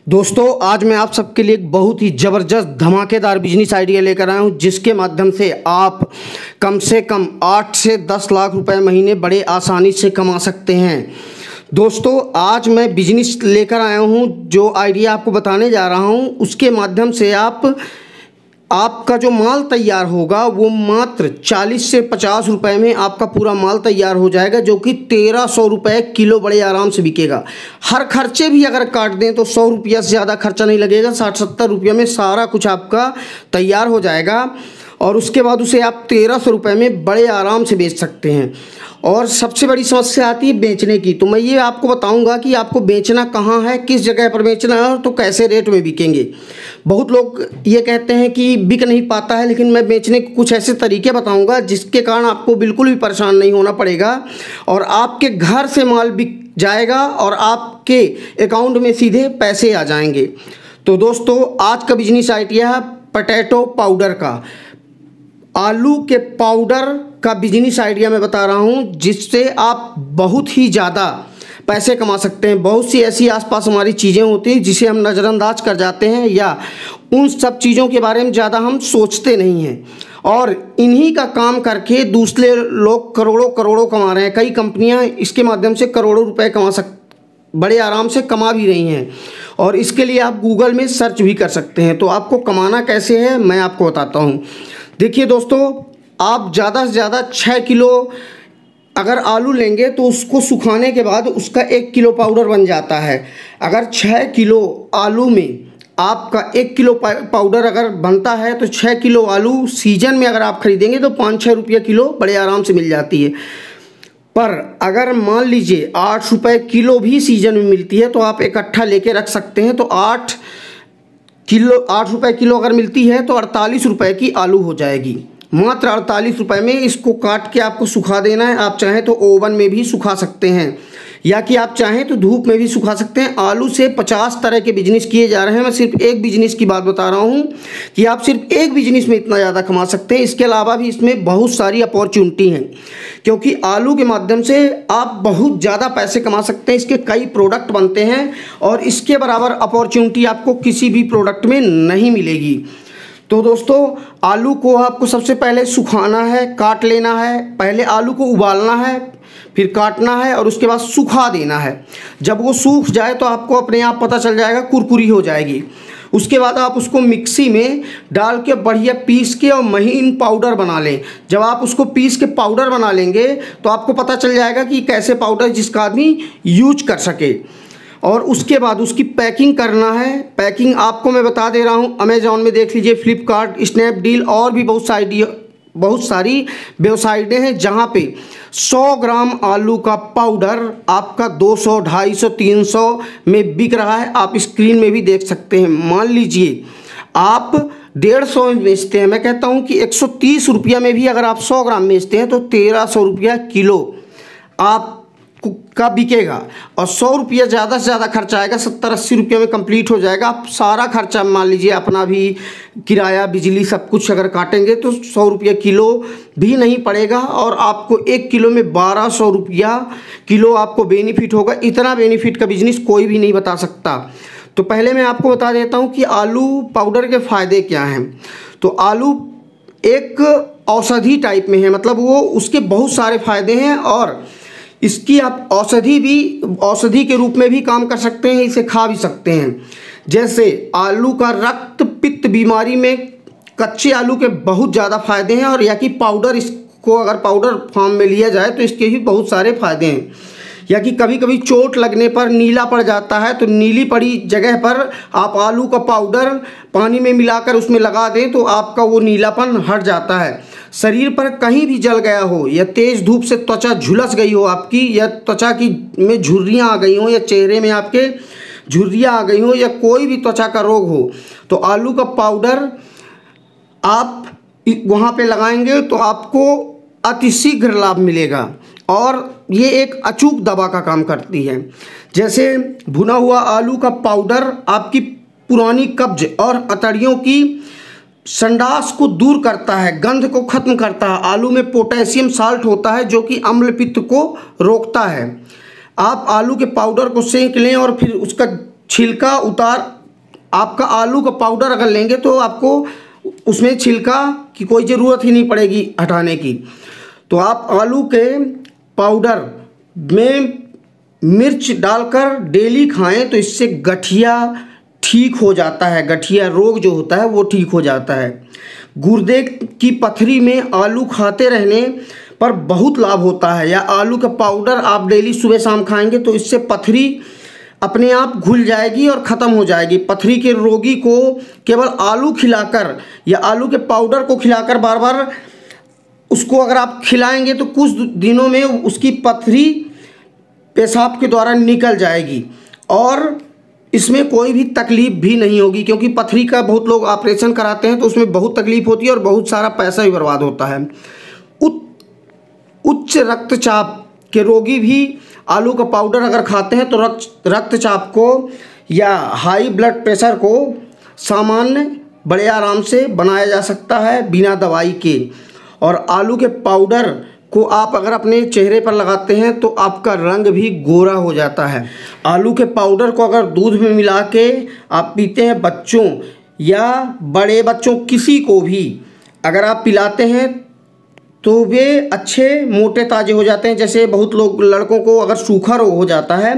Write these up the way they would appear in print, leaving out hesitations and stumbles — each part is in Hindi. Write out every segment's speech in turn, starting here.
दोस्तों आज मैं आप सबके लिए एक बहुत ही ज़बरदस्त धमाकेदार बिजनेस आइडिया लेकर आया हूं, जिसके माध्यम से आप कम से कम 8 से 10 लाख रुपए महीने बड़े आसानी से कमा सकते हैं। दोस्तों आज मैं बिजनेस लेकर आया हूं, जो आइडिया आपको बताने जा रहा हूं उसके माध्यम से आपका जो माल तैयार होगा वो मात्र 40 से 50 रुपए में आपका पूरा माल तैयार हो जाएगा, जो कि 1300 रुपये किलो बड़े आराम से बिकेगा। हर खर्चे भी अगर काट दें तो 100 रुपया से ज़्यादा खर्चा नहीं लगेगा। 60-70 रुपये में सारा कुछ आपका तैयार हो जाएगा और उसके बाद उसे आप 1300 रुपये में बड़े आराम से बेच सकते हैं। और सबसे बड़ी समस्या आती है बेचने की, तो मैं ये आपको बताऊंगा कि आपको बेचना कहाँ है, किस जगह पर बेचना है और तो कैसे रेट में बिकेंगे। बहुत लोग ये कहते हैं कि बिक नहीं पाता है, लेकिन मैं बेचने के कुछ ऐसे तरीके बताऊंगा जिसके कारण आपको बिल्कुल भी परेशान नहीं होना पड़ेगा और आपके घर से माल बिक जाएगा और आपके अकाउंट में सीधे पैसे आ जाएंगे। तो दोस्तों आज का बिजनेस आइडिया है पोटैटो पाउडर का। आलू के पाउडर का बिजनेस आइडिया मैं बता रहा हूं, जिससे आप बहुत ही ज़्यादा पैसे कमा सकते हैं। बहुत सी ऐसी आसपास हमारी चीज़ें होती हैं जिसे हम नज़रअंदाज कर जाते हैं या उन सब चीज़ों के बारे में ज़्यादा हम सोचते नहीं हैं, और इन्हीं का काम करके दूसरे लोग करोड़ों करोड़ों कमा रहे हैं। कई कंपनियां इसके माध्यम से करोड़ों रुपए बड़े आराम से कमा भी रही हैं, और इसके लिए आप गूगल में सर्च भी कर सकते हैं। तो आपको कमाना कैसे है मैं आपको बताता हूँ। देखिए दोस्तों, आप ज़्यादा से ज़्यादा 6 किलो अगर आलू लेंगे तो उसको सुखाने के बाद उसका 1 किलो पाउडर बन जाता है। अगर 6 किलो आलू में आपका 1 किलो पाउडर अगर बनता है तो 6 किलो आलू सीजन में अगर आप खरीदेंगे तो 5-6 रुपये किलो बड़े आराम से मिल जाती है। पर अगर मान लीजिए 8 रुपये किलो भी सीजन में मिलती है तो आप इकट्ठा लेके रख सकते हैं। तो 8 रुपये किलो अगर मिलती है तो 48 रुपये की आलू हो जाएगी। मात्र 48 रुपये में इसको काट के आपको सुखा देना है। आप चाहें तो ओवन में भी सुखा सकते हैं या कि आप चाहें तो धूप में भी सुखा सकते हैं। आलू से 50 तरह के बिजनेस किए जा रहे हैं। मैं सिर्फ एक बिजनेस की बात बता रहा हूं कि आप सिर्फ एक बिजनेस में इतना ज़्यादा कमा सकते हैं। इसके अलावा भी इसमें बहुत सारी अपॉर्चुनिटी हैं, क्योंकि आलू के माध्यम से आप बहुत ज़्यादा पैसे कमा सकते हैं। इसके कई प्रोडक्ट बनते हैं और इसके बराबर अपॉर्चुनिटी आपको किसी भी प्रोडक्ट में नहीं मिलेगी। तो दोस्तों आलू को आपको सबसे पहले सुखाना है, काट लेना है। पहले आलू को उबालना है, फिर काटना है और उसके बाद सुखा देना है। जब वो सूख जाए तो आपको अपने आप पता चल जाएगा, कुरकुरी हो जाएगी। उसके बाद आप उसको मिक्सी में डाल के बढ़िया पीस के और महीन पाउडर बना लें। जब आप उसको पीस के पाउडर बना लेंगे तो आपको पता चल जाएगा कि कैसे पाउडर जिसका आदमी यूज कर सके। और उसके बाद उसकी पैकिंग करना है। पैकिंग आपको मैं बता दे रहा हूँ, अमेज़ॉन में देख लीजिए, फ्लिपकार्ट, स्नैपडील और भी बहुत सारी वेबसाइटें हैं जहाँ पे 100 ग्राम आलू का पाउडर आपका 200, 250, 300 में बिक रहा है। आप स्क्रीन में भी देख सकते हैं। मान लीजिए आप 150 में बेचते हैं, मैं कहता हूँ कि 130 रुपया में भी अगर आप 100 ग्राम बेचते हैं तो 1300 रुपया किलो आप का बिकेगा। और 100 रुपया ज़्यादा से ज़्यादा खर्चा आएगा, 70-80 रुपये में कंप्लीट हो जाएगा। आप सारा खर्चा मान लीजिए अपना भी, किराया, बिजली सब कुछ अगर काटेंगे तो 100 रुपये किलो भी नहीं पड़ेगा और आपको 1 किलो में 1200 रुपया किलो आपको बेनिफिट होगा। इतना बेनिफिट का बिजनेस कोई भी नहीं बता सकता। तो पहले मैं आपको बता देता हूँ कि आलू पाउडर के फ़ायदे क्या हैं। तो आलू एक औषधि टाइप में है, मतलब वो उसके बहुत सारे फ़ायदे हैं और इसकी आप औषधि के रूप में भी काम कर सकते हैं, इसे खा भी सकते हैं। जैसे आलू का रक्त पित्त बीमारी में कच्चे आलू के बहुत ज़्यादा फायदे हैं, और या कि पाउडर, इसको अगर पाउडर फॉर्म में लिया जाए तो इसके भी बहुत सारे फायदे हैं। या कि कभी कभी चोट लगने पर नीला पड़ जाता है तो नीली पड़ी जगह पर आप आलू का पाउडर पानी में मिलाकर उसमें लगा दें तो आपका वो नीलापन हट जाता है। शरीर पर कहीं भी जल गया हो या तेज़ धूप से त्वचा झुलस गई हो आपकी, या त्वचा में झुर्रियाँ आ गई हो, या चेहरे में आपके झुर्रियाँ आ गई हो, या कोई भी त्वचा का रोग हो, तो आलू का पाउडर आप वहाँ पे लगाएंगे तो आपको अतिशीघ्र लाभ मिलेगा। और ये एक अचूक दवा का काम करती है। जैसे भुना हुआ आलू का पाउडर आपकी पुरानी कब्ज और अतड़ियों की संडास को दूर करता है, गंध को खत्म करता है। आलू में पोटेशियम साल्ट होता है जो कि अम्ल पित्त को रोकता है। आप आलू के पाउडर को सेंक लें और फिर उसका छिलका आपका आलू का पाउडर अगर लेंगे तो आपको उसमें छिलका की कोई ज़रूरत ही नहीं पड़ेगी हटाने की। तो आप आलू के पाउडर में मिर्च डालकर डेली खाएं तो इससे गठिया ठीक हो जाता है, गठिया रोग जो होता है वो ठीक हो जाता है। गुर्दे की पथरी में आलू खाते रहने पर बहुत लाभ होता है, या आलू का पाउडर आप डेली सुबह शाम खाएंगे तो इससे पथरी अपने आप घुल जाएगी और ख़त्म हो जाएगी। पथरी के रोगी को केवल आलू खिलाकर या आलू के पाउडर को खिलाकर बार बार उसको अगर आप खिलाएंगे तो कुछ दिनों में उसकी पथरी पेशाब के द्वारा निकल जाएगी और इसमें कोई भी तकलीफ़ भी नहीं होगी, क्योंकि पथरी का बहुत लोग ऑपरेशन कराते हैं तो उसमें बहुत तकलीफ़ होती है और बहुत सारा पैसा भी बर्बाद होता है। उच्च रक्तचाप के रोगी भी आलू का पाउडर अगर खाते हैं तो रक्तचाप को या हाई ब्लड प्रेशर को सामान्य बड़े आराम से बनाया जा सकता है बिना दवाई के। और आलू के पाउडर को आप अगर अपने चेहरे पर लगाते हैं तो आपका रंग भी गोरा हो जाता है। आलू के पाउडर को अगर दूध में मिला के आप पीते हैं, बच्चों या बड़े बच्चों किसी को भी अगर आप पिलाते हैं तो वे अच्छे मोटे ताजे हो जाते हैं। जैसे बहुत लोग लड़कों को अगर सूखा रोग हो जाता है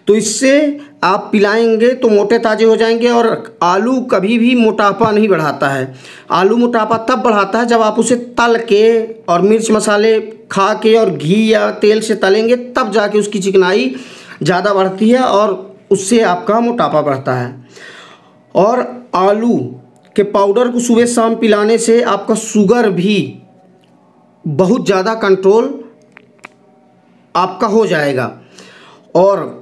तो इससे आप पिलाएंगे तो मोटे ताजे हो जाएंगे। और आलू कभी भी मोटापा नहीं बढ़ाता है। आलू मोटापा तब बढ़ाता है जब आप उसे तल के और मिर्च मसाले खा के और घी या तेल से तलेंगे, तब जाके उसकी चिकनाई ज़्यादा बढ़ती है और उससे आपका मोटापा बढ़ता है। और आलू के पाउडर को सुबह शाम पिलाने से आपका शुगर भी बहुत ज़्यादा कंट्रोल आपका हो जाएगा। और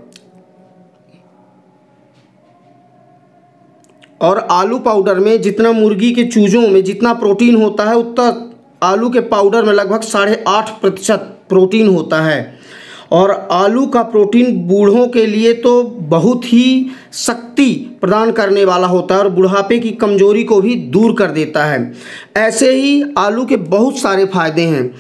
आलू पाउडर में जितना मुर्गी के चूजों में जितना प्रोटीन होता है उतना आलू के पाउडर में लगभग 8.5% प्रोटीन होता है। और आलू का प्रोटीन बूढ़ों के लिए तो बहुत ही शक्ति प्रदान करने वाला होता है और बुढ़ापे की कमजोरी को भी दूर कर देता है। ऐसे ही आलू के बहुत सारे फायदे हैं,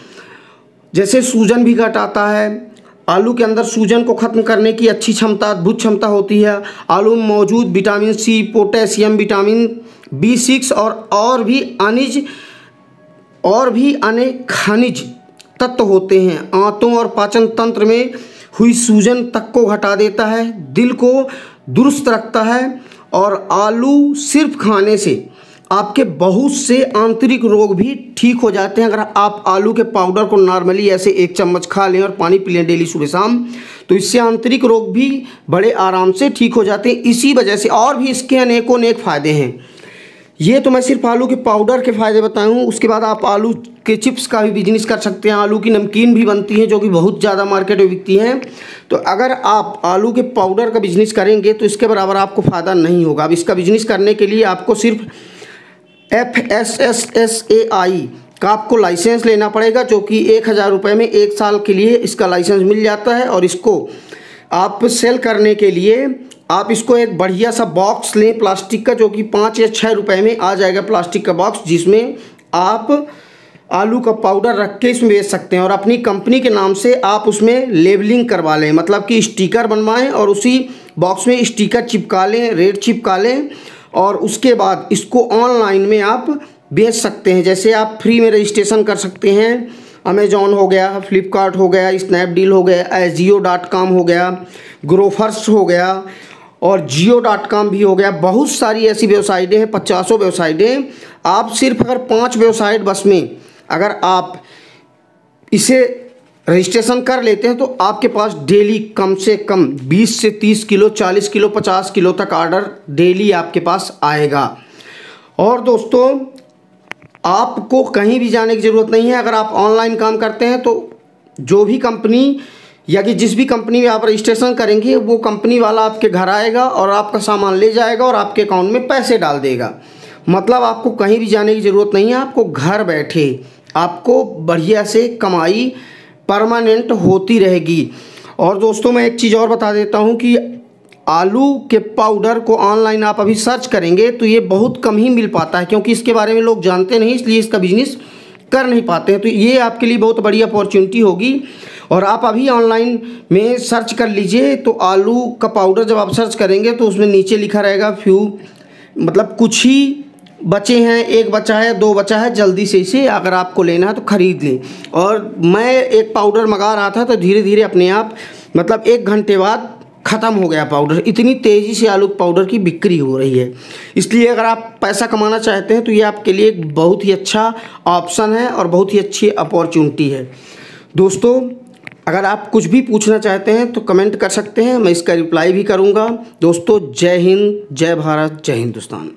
जैसे सूजन भी घटाता है। आलू के अंदर सूजन को ख़त्म करने की अच्छी क्षमता, अद्भुत क्षमता होती है। आलू में मौजूद vitamin C, potassium, vitamin B6 और भी अनेक खनिज तत्व होते हैं। आंतों और पाचन तंत्र में हुई सूजन तक को घटा देता है, दिल को दुरुस्त रखता है। और आलू सिर्फ खाने से आपके बहुत से आंतरिक रोग भी ठीक हो जाते हैं। अगर आप आलू के पाउडर को नॉर्मली ऐसे 1 चम्मच खा लें और पानी पी लें डेली सुबह शाम, तो इससे आंतरिक रोग भी बड़े आराम से ठीक हो जाते हैं। इसी वजह से और भी इसके अनेकों अनेक फ़ायदे हैं। ये तो मैं सिर्फ आलू के पाउडर के फ़ायदे बताया हूँ। उसके बाद आप आलू के चिप्स का भी बिजनेस कर सकते हैं। आलू की नमकीन भी बनती है जो कि बहुत ज़्यादा मार्केट में बिकती हैं। तो अगर आप आलू के पाउडर का बिजनेस करेंगे तो इसके बराबर आपको फ़ायदा नहीं होगा। अब इसका बिजनेस करने के लिए आपको सिर्फ FSSAI का आपको लाइसेंस लेना पड़ेगा, जो कि 1000 रुपये में 1 साल के लिए इसका लाइसेंस मिल जाता है। और इसको आप सेल करने के लिए आप इसको एक बढ़िया सा बॉक्स लें प्लास्टिक का, जो कि 5 या 6 रुपये में आ जाएगा प्लास्टिक का बॉक्स, जिसमें आप आलू का पाउडर रख के इसमें बेच सकते हैं। और अपनी कंपनी के नाम से आप उसमें लेबलिंग करवा लें, मतलब कि स्टिकर बनवाएं और उसी बॉक्स में स्टिकर चिपका लें, रेट चिपका लें। और उसके बाद इसको ऑनलाइन में आप बेच सकते हैं। जैसे आप फ्री में रजिस्ट्रेशन कर सकते हैं। अमेजॉन हो गया, फ्लिपकार्ट हो गया, स्नैपडील हो गया, Ajio.com हो गया, ग्रोफर्स हो गया और Jio.com भी हो गया। बहुत सारी ऐसी वेबसाइटें हैं, 50 वेबसाइटें। आप सिर्फ अगर 5 वेबसाइट बस में अगर आप इसे रजिस्ट्रेशन कर लेते हैं तो आपके पास डेली कम से कम 20 से 30 किलो, 40 किलो, 50 किलो तक ऑर्डर डेली आपके पास आएगा। और दोस्तों, आपको कहीं भी जाने की ज़रूरत नहीं है। अगर आप ऑनलाइन काम करते हैं तो जो भी कंपनी या कि जिस भी कंपनी में आप रजिस्ट्रेशन करेंगे वो कंपनी वाला आपके घर आएगा और आपका सामान ले जाएगा और आपके अकाउंट में पैसे डाल देगा। मतलब आपको कहीं भी जाने की ज़रूरत नहीं है। आपको घर बैठे आपको बढ़िया से कमाई परमानेंट होती रहेगी। और दोस्तों, मैं एक चीज़ और बता देता हूँ कि आलू के पाउडर को ऑनलाइन आप अभी सर्च करेंगे तो ये बहुत कम ही मिल पाता है, क्योंकि इसके बारे में लोग जानते नहीं, इसलिए इसका बिजनेस कर नहीं पाते हैं। तो ये आपके लिए बहुत बड़ी अपॉर्चुनिटी होगी। और आप अभी ऑनलाइन में सर्च कर लीजिए। तो आलू का पाउडर जब आप सर्च करेंगे तो उसमें नीचे लिखा रहेगा मतलब कुछ ही बचे हैं, एक बचा है, दो बचा है, जल्दी से इसे अगर आपको लेना है तो ख़रीद लें। और मैं एक पाउडर मंगा रहा था तो धीरे धीरे अपने आप मतलब 1 घंटे बाद ख़त्म हो गया पाउडर। इतनी तेज़ी से आलू पाउडर की बिक्री हो रही है। इसलिए अगर आप पैसा कमाना चाहते हैं तो ये आपके लिए एक बहुत ही अच्छा ऑप्शन है और बहुत ही अच्छी अपॉर्चुनिटी है। दोस्तों, अगर आप कुछ भी पूछना चाहते हैं तो कमेंट कर सकते हैं, मैं इसका रिप्लाई भी करूँगा। दोस्तों, जय हिंद, जय भारत, जय हिंदुस्तान।